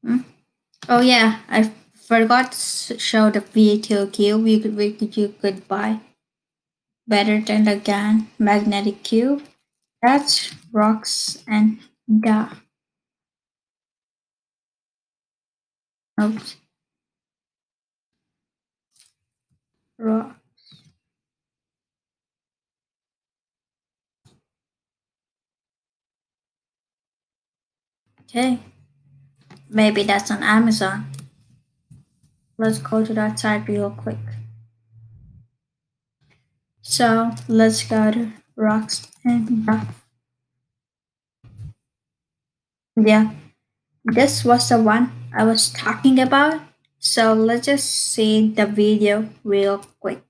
Hmm? Oh yeah, I forgot to show the V2 cube you could buy. Better than the GAN magnetic cube. That's rocks and the oops, rock. Okay, maybe that's on Amazon. Let's go to that site real quick. So let's go to rocks and the yeah. This was the one I was talking about. So let's just see the video real quick.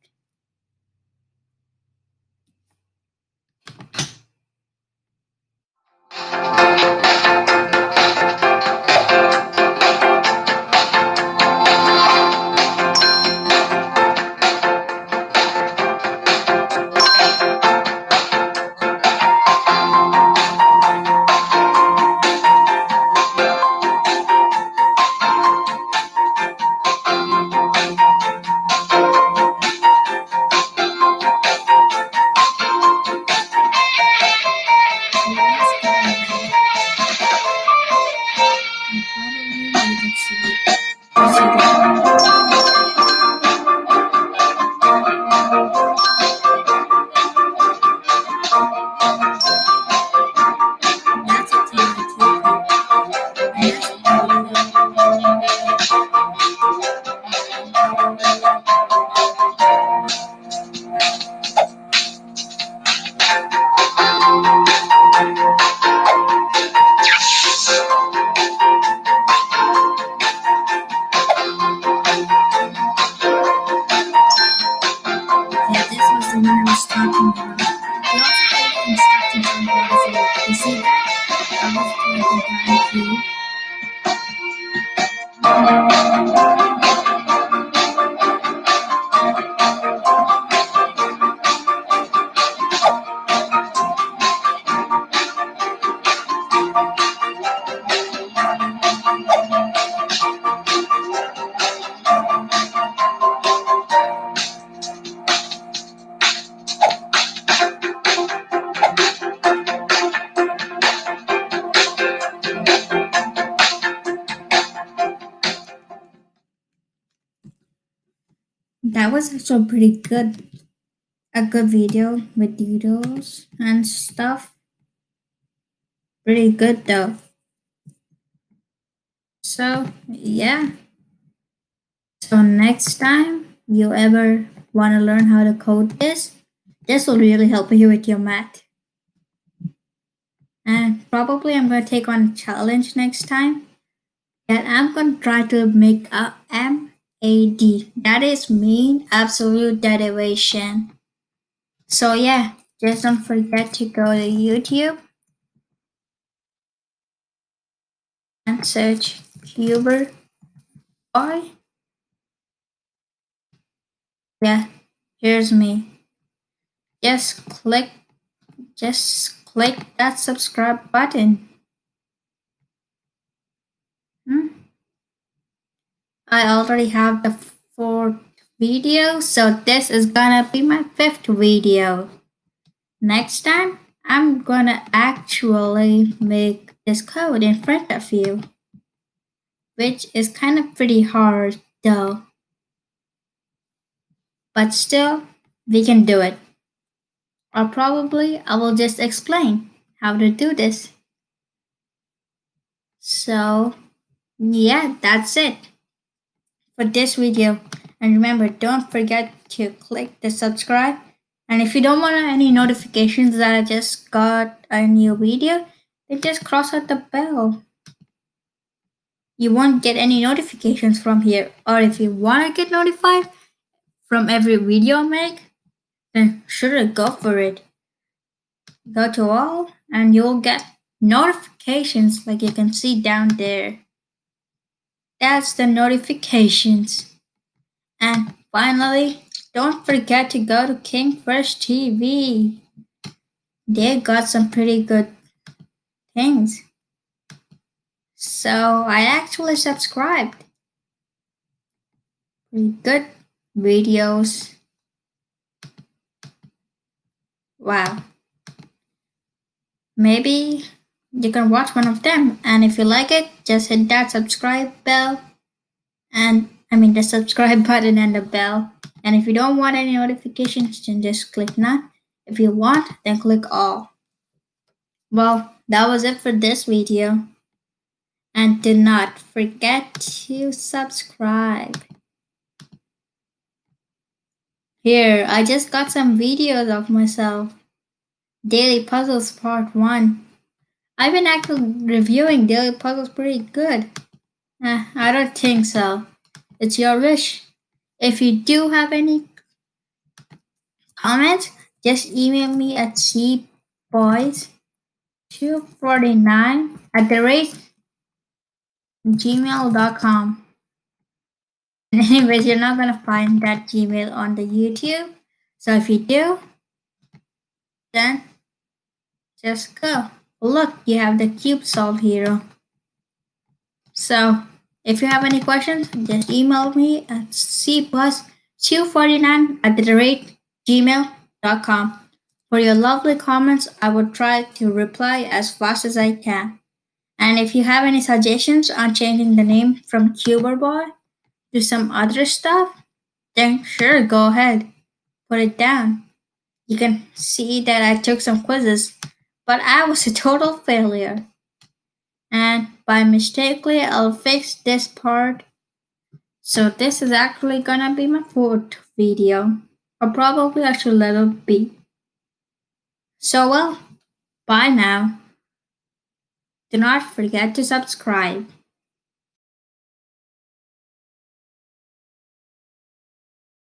Yeah, this was the one I was talking about. They also gave the instructions on how to do it. You see that? I was doing the guide view. That was actually pretty good. A good video with doodles and stuff. Pretty good though. So yeah. So next time you ever want to learn how to code this will really help you with your math. And probably I'm gonna take on a challenge next time. And I'm gonna try to make a MAD. That is mean absolute derivation. So yeah, just don't forget to go to YouTube and search Cuber Boy. Yeah, here's me. Just click just click that subscribe button. Hmm? I already have the fourth video, so this is gonna be my fifth video. Next time, I'm gonna actually make this code in front of you, which is kind of pretty hard though. But still, we can do it. Or probably I will just explain how to do this. So, yeah, that's it for this video. And remember, don't forget to click the subscribe. And if you don't want any notifications that I just got a new video, then just cross out the bell. You won't get any notifications from here. Or if you want to get notified from every video I make, then sure, go for it. Go to all and you'll get notifications like you can see down there. That's the notifications. And finally, don't forget to go to King Fresh TV. They got some pretty good things. So I actually subscribed. Pretty good videos. Wow. Maybe you can watch one of them, and if you like it, just hit that subscribe bell and the subscribe button and the bell. And if you don't want any notifications, then just click none. If you want, then click all. Well, that was it for this video. And do not forget to subscribe. Here, I just got some videos of myself. Daily Puzzles Part 1. I've been actually reviewing Daily Puzzles pretty good. I don't think so. It's your wish. If you do have any comments, just email me at cboys249@gmail.com. Anyways, you're not gonna find that Gmail on the YouTube. So if you do, then just go. Look, you have the cube solve hero. So if you have any questions, just email me at cplus249@gmail.com. For your lovely comments, I will try to reply as fast as I can. And if you have any suggestions on changing the name from Cuber Boy to some other stuff, then sure, go ahead. Put it down. You can see that I took some quizzes, but I was a total failure. And by mistakenly, I'll fix this part. So this is actually gonna be my fourth video, or probably I should let it be. So well, bye now. Do not forget to subscribe.